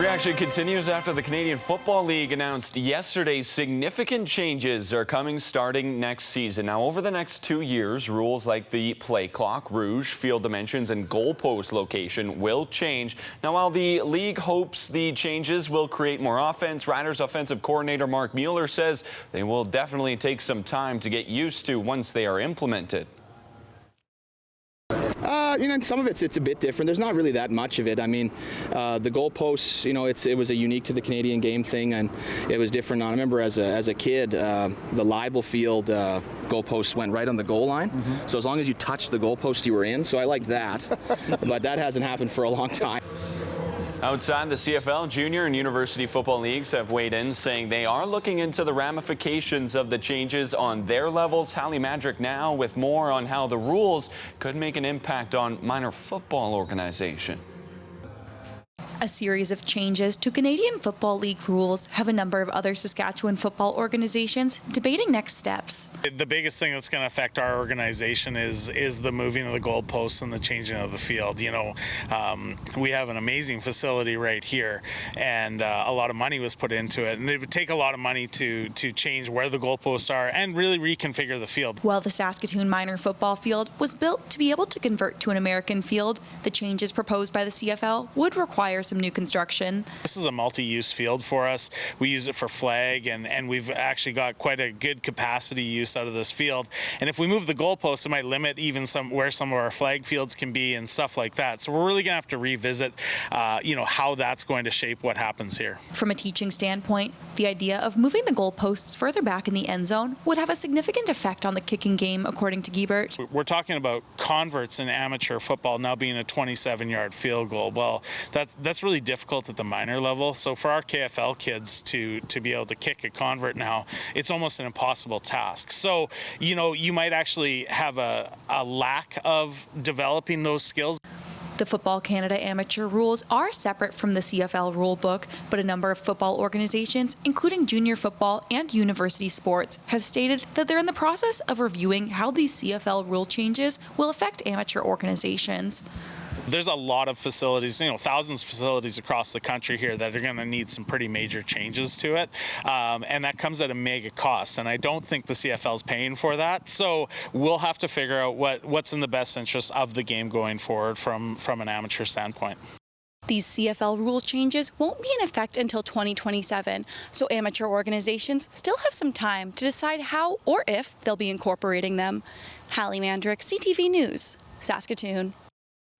Action continues after the Canadian Football League announced yesterday significant changes are coming starting next season. Now, over the next 2 years, rules like the play clock, rouge, field dimensions, and goalpost location will change. Now, while the league hopes the changes will create more offense, Riders offensive coordinator Mark Mueller says they will definitely take some time to get used to once they are implemented. Some of it's a bit different. There's not really that much of it. I mean, the goalposts, it was a unique to the Canadian game thing, and it was different. I remember as a kid, the Libel Field goalposts went right on the goal line. So as long as you touched the goalpost, you were in. So I liked that, but that hasn't happened for a long time. Outside, the CFL, junior and university football leagues have weighed in, saying they are looking into the ramifications of the changes on their levels. Hallie Madrick now with more on how the rules could make an impact on minor football organization. A series of changes to Canadian Football League rules have a number of other Saskatchewan football organizations debating next steps. The biggest thing that's going to affect our organization is the moving of the goalposts and the changing of the field. We have an amazing facility right here, and a lot of money was put into it, and it would take a lot of money to change where the goalposts are and really reconfigure the field. While the Saskatoon minor football field was built to be able to convert to an American field, the changes proposed by the CFL would require some new construction. This is a multi-use field for us. We use it for flag, and we've actually got quite a good capacity use out of this field. And if we move the goalposts, it might limit even where some of our flag fields can be and stuff like that. So we're really going to have to revisit, how that's going to shape what happens here. From a teaching standpoint, the idea of moving the goalposts further back in the end zone would have a significant effect on the kicking game, according to Giebert. We're talking about converts in amateur football now being a 27-yard field goal. Well, that's really difficult at the minor level. So for our KFL kids to be able to kick a convert now, it's almost an impossible task. So, you might actually have a lack of developing those skills. The Football Canada amateur rules are separate from the CFL rulebook, but a number of football organizations, including junior football and university sports, have stated that they're in the process of reviewing how these CFL rule changes will affect amateur organizations. There's a lot of facilities, thousands of facilities across the country here that are going to need some pretty major changes to it. And that comes at a mega cost. And I don't think the CFL is paying for that. So we'll have to figure out what's in the best interest of the game going forward from an amateur standpoint. These CFL rule changes won't be in effect until 2027, so amateur organizations still have some time to decide how or if they'll be incorporating them. Hallie Madrick, CTV News, Saskatoon.